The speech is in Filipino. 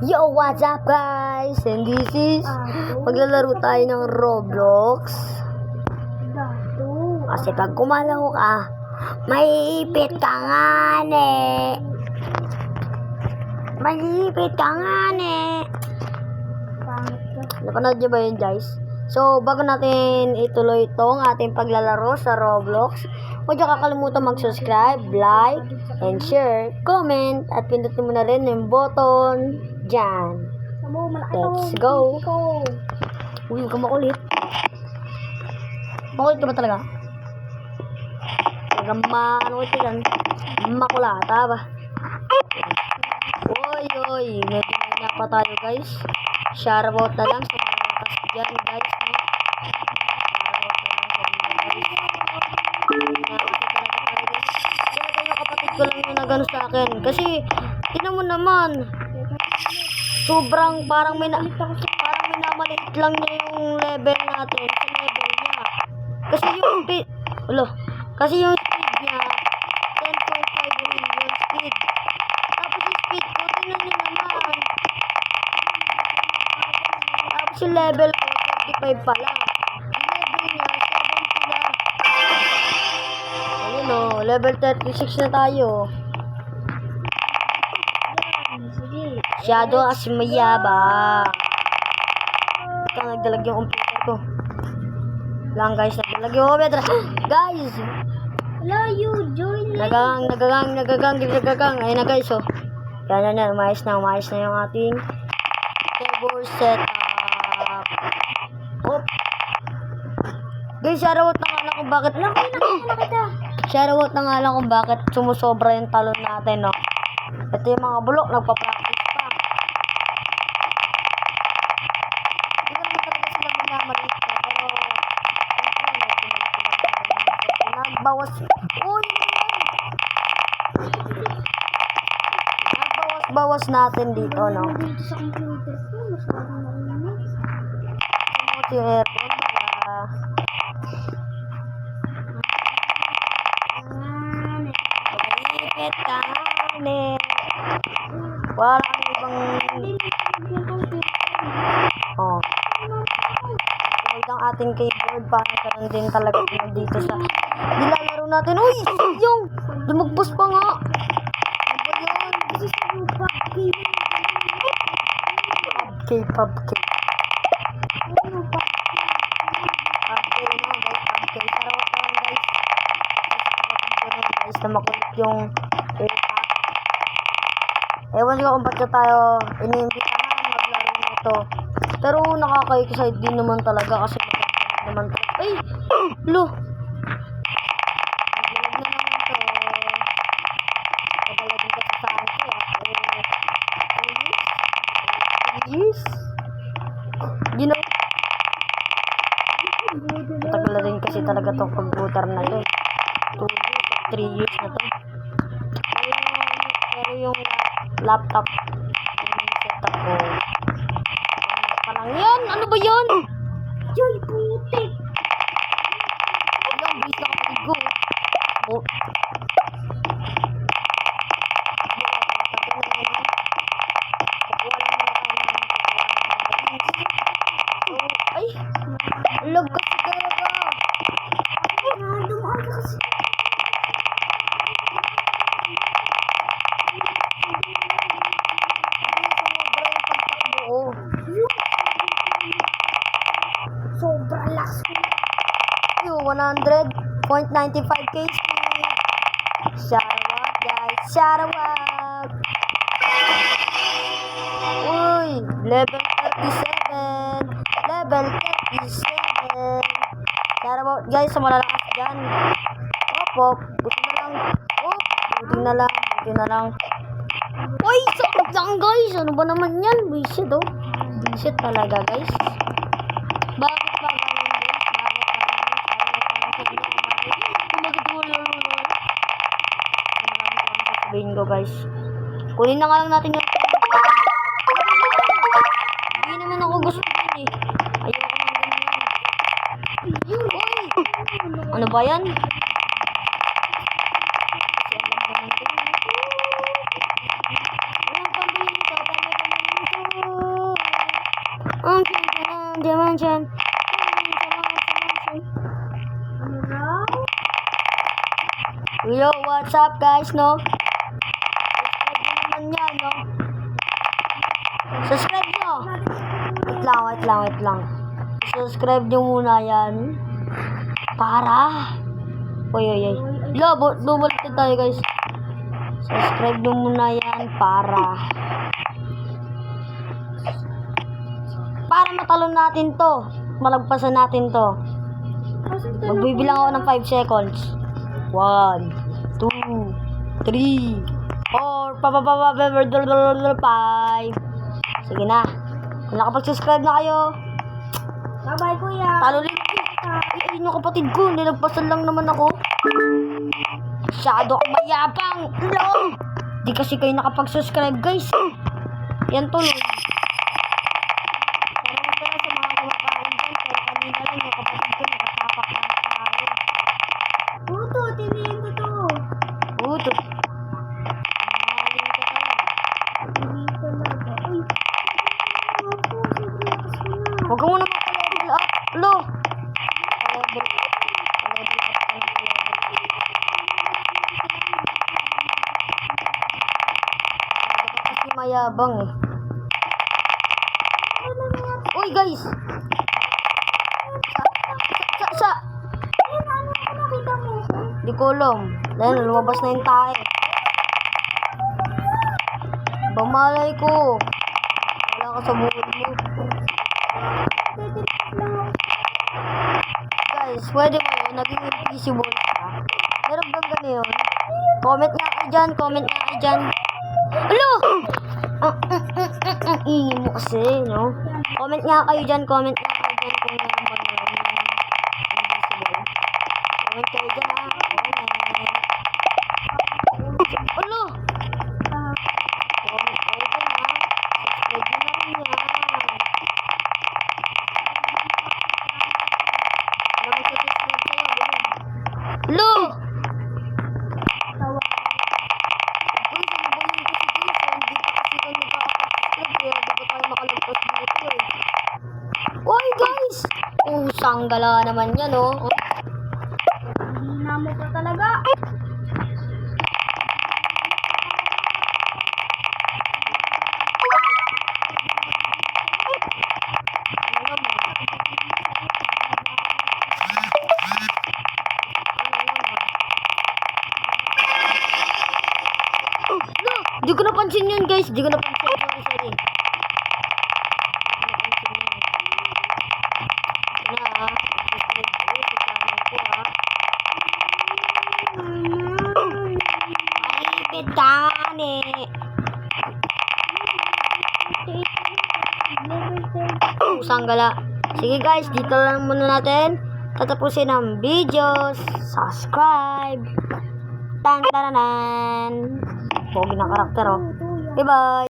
Yo, what's up guys? And this is maglalaro tayo ng Roblox. Kasi pag kumalaw ka, maiipit ka nga ne. Maiipit ka nga ne. Napanood nyo ba yun guys? So, bago natin ituloy itong ating paglalaro sa Roblox, huwag nyo kakalimutan mag-subscribe, like, and share, comment, at pindutin mo na rin yung button dyan. Let's go! Uy, huwag ka makulit. Makulit ka ba talaga? Talagang ano ito dyan? Makulata ba? Oy, medyo pa tayo guys. Shoutout na lang sa mga lakas dyan guys. Ko lang yung nagano sa akin kasi tingnan mo naman sobrang parang minamaliit lang niya yung level natin sa level niya kasi yung speed speed niya 10.5 yung speed tapos yung speed ko tingnan nyo naman tapos yung level ko 35 pa lang yung level niya 70 lang. Ayun o, level 36 na tayo. Shadow as mayabang. Ito nagdalag yung computer ko. Lang guys, nagdalag yung computer. Guys! Hello, you join me. Nagagang. Ayun na guys, oh. Yan. Umayos na yung ating server setup. Oh. Guys, shoutout na nga lang kung bakit. Shoutout na nga lang kung bakit sumusobra yung talon natin, no? Ito yung mga bulok, nagpa-practice pa. Hindi ko naman talaga sila minamaliit ko, pero nagbawas. Oh, nagbawas natin dito, no? Ito yung aircon, wala kami ibang ito ang ating keyboard para karoon din talaga dito sa nilalaro natin. Uy! Yung! Lumagpos pa nga! PUBG. Sarawat lang guys na makulit yung ewan ko kung ba't tayo iniimbitahan maglaro nito. Pero nakaka-excite din naman talaga kasi maganda naman talaga. Ay! Lo! Naglalag na naman to. Naglalag din kasi sa akin. Yes! You know? Matagal na rin kasi talaga itong computer na to. 2 years, 3 years na to. Pero yung laptop yung setup ko parang yan, ano ba yan? Joy, putik. Ilang bis na kapatid ko ay, lag kasi talaga Dumaan ka kasi. Sobrang lakas ko. 100.95k speed. Shoutout guys, shoutout. Uy, level 37. Shoutout guys sa malalakas dyan. Buti na lang. Uy, sakit lang guys. Ano ba naman yan? Buisit oh. Buisit talaga guys. Bakit ba ganun guys? Sabihin ko guys. Kunin na nga lang natin yung hindi naman ako gusto yun eh. Ayoko nang ganyan. Uy! Ano ba yan? Walang pambili nito. mansion. Ano raw? Yo, what's up guys, no? Subscribe nyo naman yan, no? Subscribe nyo! Wait lang. Subscribe nyo muna yan. Para. Uy. Lo, bumalik na tayo guys. Subscribe nyo muna yan para matalon natin to. Malagpasan natin to. Magbibilang ako ng 5 seconds. 1, 2, 3, 4, 5. Sige na. Kung nakapag-subscribe na kayo, Bye-bye, kuya. talo rin. Ay, yung kapatid ko, nilagpasan lang naman ako. Masyado akong mayabang. No! Di kasi kayo nakapag-subscribe, guys. Yan tuloy. Salamat pala sa mga kumakain dyan. Pero kanina lang yung kapatid ko nakatapak na tayo. Puto, tinihin ko to. Puto. Mahaling ka talaga. Hindi talaga. Uy. Ako, sobrang lakas ko na. Huwag ka muna magpa-level up. Lo! Pa-level up. Pa-level up ka na, pa-level up. Masyado ka kasi mayabang eh. Uy guys! Sa! Ano nakita mo ko? Di ko alam. Dahil lumabas na yung tae. Bamalay ko. Wala ka sa buhod mo. Guys, pwede mo yun. Naging invisible ka. Meron bang ganun? Comment nga kayo dyan. Alo! Ang ingin mo kasi, no? Comment nga kayo dyan kung meron bang invisible. Comment kayo dyan, ha? Alo! Comment kayo dyan, ha? Subscribe nyo na rin yan. Alam mo sa subscribe kayo, ganun. Alo! Tawa. Guys, ano ba yun kasi guys? Hindi pa kasi kami nakaka-subscribe kaya di ba tayo makalagpas dito eh. Uy guys! Usang gala naman yan, oh. Hina mo pa talaga. Ano naman? No! Di ko napansin yun guys. Di ko napansin. Sorry. Na ha. Subscribe kayo sa channel ko ha. Malipit tani. Usang gala. Sige guys, dito lang muna natin tatapusin ang videos. Subscribe. Tan taranan. Pogi ng karakter oh. Bye bye.